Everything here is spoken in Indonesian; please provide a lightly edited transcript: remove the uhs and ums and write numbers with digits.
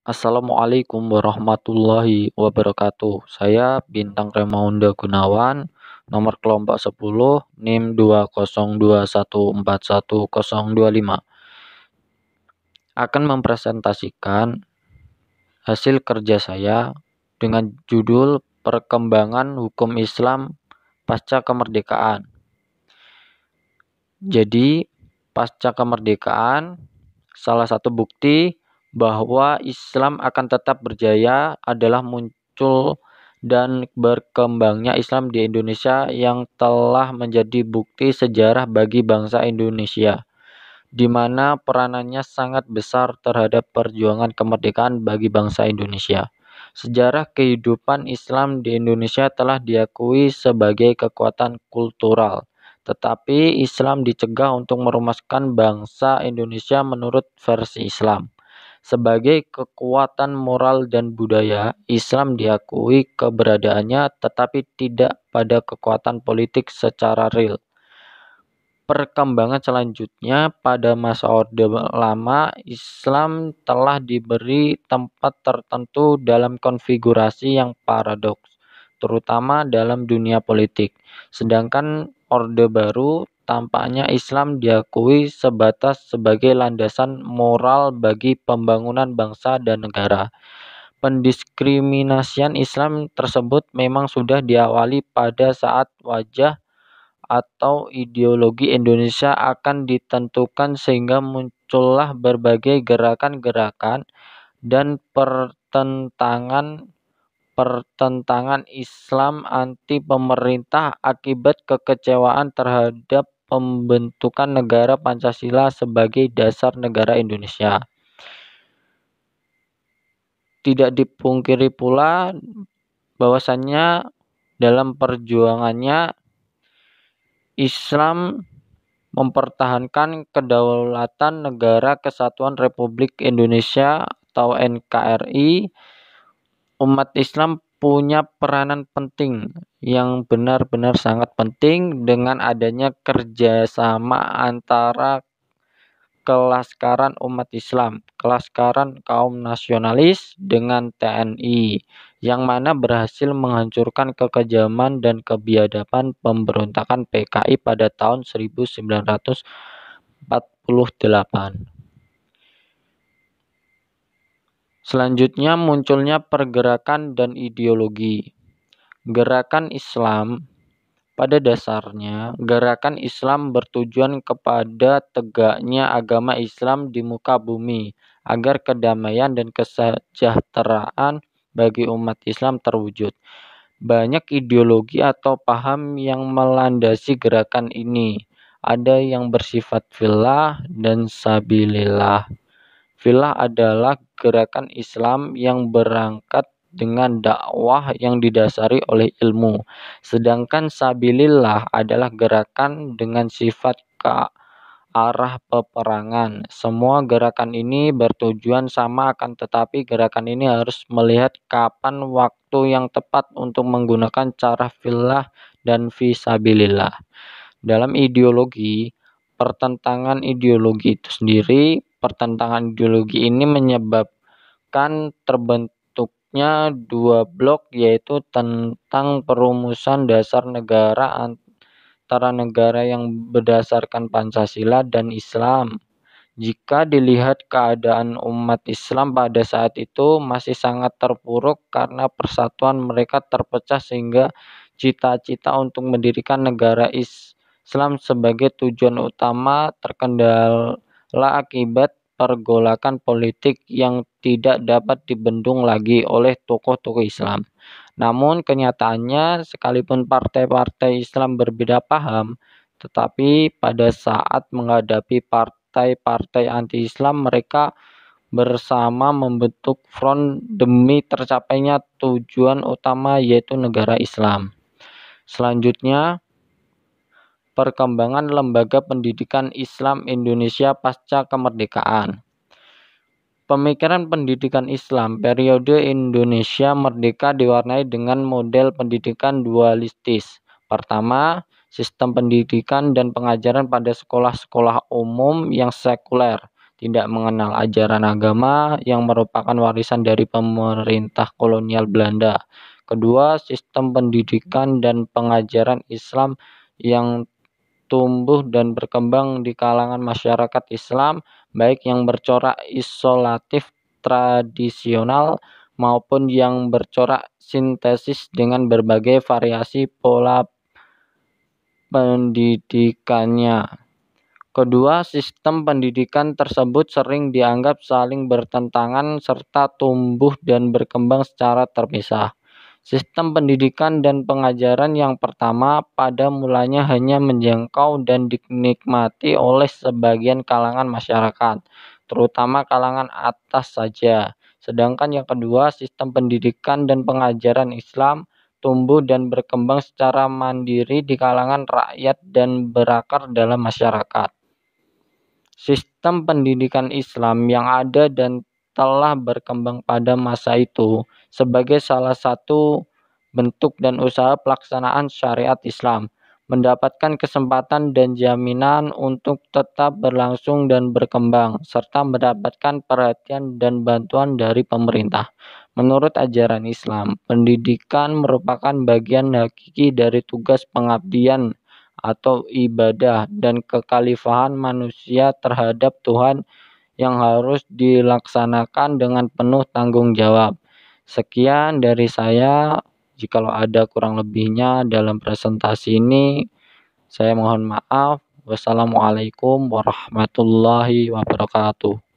Assalamualaikum warahmatullahi wabarakatuh. Saya Bintang Remaunda Gunawan, nomor kelompok 10, NIM 202141025. Akan mempresentasikan hasil kerja saya dengan judul Perkembangan Hukum Islam Pasca Kemerdekaan. Jadi, pasca kemerdekaan, salah satu bukti bahwa Islam akan tetap berjaya adalah muncul dan berkembangnya Islam di Indonesia yang telah menjadi bukti sejarah bagi bangsa Indonesia, di mana peranannya sangat besar terhadap perjuangan kemerdekaan bagi bangsa Indonesia. Sejarah kehidupan Islam di Indonesia telah diakui sebagai kekuatan kultural, tetapi Islam dicegah untuk merumuskan bangsa Indonesia menurut versi Islam. Sebagai kekuatan moral dan budaya, Islam diakui keberadaannya tetapi tidak pada kekuatan politik secara real. Perkembangan selanjutnya, pada masa Orde Lama, Islam telah diberi tempat tertentu dalam konfigurasi yang paradoks, terutama dalam dunia politik. Sedangkan Orde Baru, tampaknya Islam diakui sebatas sebagai landasan moral bagi pembangunan bangsa dan negara. Pendiskriminasian Islam tersebut memang sudah diawali pada saat wajah atau ideologi Indonesia akan ditentukan, sehingga muncullah berbagai gerakan-gerakan dan pertentangan Islam anti pemerintah akibat kekecewaan terhadap pembentukan negara Pancasila sebagai dasar negara Indonesia. Tidak dipungkiri pula bahwasannya dalam perjuangannya Islam mempertahankan kedaulatan Negara Kesatuan Republik Indonesia atau NKRI. Umat Islam punya peranan penting yang benar-benar sangat penting dengan adanya kerjasama antara kelaskaran umat Islam, kelaskaran kaum nasionalis dengan TNI, yang mana berhasil menghancurkan kekejaman dan kebiadaban pemberontakan PKI pada tahun 1948. Selanjutnya munculnya pergerakan dan ideologi. Gerakan Islam, pada dasarnya, gerakan Islam bertujuan kepada tegaknya agama Islam di muka bumi, agar kedamaian dan kesejahteraan bagi umat Islam terwujud. Banyak ideologi atau paham yang melandasi gerakan ini. Ada yang bersifat fillah dan sabilillah. Fillah adalah gerakan Islam yang berangkat dengan dakwah yang didasari oleh ilmu. Sedangkan sabilillah adalah gerakan dengan sifat ke arah peperangan. Semua gerakan ini bertujuan sama, akan tetapi gerakan ini harus melihat kapan waktu yang tepat untuk menggunakan cara fillah dan fisabilillah. Dalam ideologi, pertentangan ideologi itu sendiri, pertentangan ideologi ini menyebabkan terbentuknya dua blok, yaitu tentang perumusan dasar negara antara negara yang berdasarkan Pancasila dan Islam. Jika dilihat keadaan umat Islam pada saat itu masih sangat terpuruk karena persatuan mereka terpecah, sehingga cita-cita untuk mendirikan negara Islam sebagai tujuan utama terkendala akibat pergolakan politik yang tidak dapat dibendung lagi oleh tokoh-tokoh Islam. Namun kenyataannya, sekalipun partai-partai Islam berbeda paham, tetapi pada saat menghadapi partai-partai anti-Islam, mereka bersama membentuk front demi tercapainya tujuan utama, yaitu negara Islam. Selanjutnya, perkembangan lembaga pendidikan Islam Indonesia pasca kemerdekaan. Pemikiran pendidikan Islam periode Indonesia merdeka diwarnai dengan model pendidikan dualistis. Pertama, sistem pendidikan dan pengajaran pada sekolah-sekolah umum yang sekuler, tidak mengenal ajaran agama yang merupakan warisan dari pemerintah kolonial Belanda. Kedua, sistem pendidikan dan pengajaran Islam yang tumbuh dan berkembang di kalangan masyarakat Islam, baik yang bercorak isolatif tradisional maupun yang bercorak sintesis dengan berbagai variasi pola pendidikannya. Kedua, sistem pendidikan tersebut sering dianggap saling bertentangan serta tumbuh dan berkembang secara terpisah. Sistem pendidikan dan pengajaran yang pertama pada mulanya hanya menjangkau dan dinikmati oleh sebagian kalangan masyarakat, terutama kalangan atas saja. Sedangkan yang kedua, sistem pendidikan dan pengajaran Islam tumbuh dan berkembang secara mandiri di kalangan rakyat dan berakar dalam masyarakat. Sistem pendidikan Islam yang ada dan telah berkembang pada masa itu sebagai salah satu bentuk dan usaha pelaksanaan syariat Islam mendapatkan kesempatan dan jaminan untuk tetap berlangsung dan berkembang serta mendapatkan perhatian dan bantuan dari pemerintah. Menurut ajaran Islam, pendidikan merupakan bagian hakiki dari tugas pengabdian atau ibadah dan kekhalifahan manusia terhadap Tuhan yang harus dilaksanakan dengan penuh tanggung jawab. Sekian dari saya. Jikalau ada kurang lebihnya dalam presentasi ini, saya mohon maaf. Wassalamualaikum warahmatullahi wabarakatuh.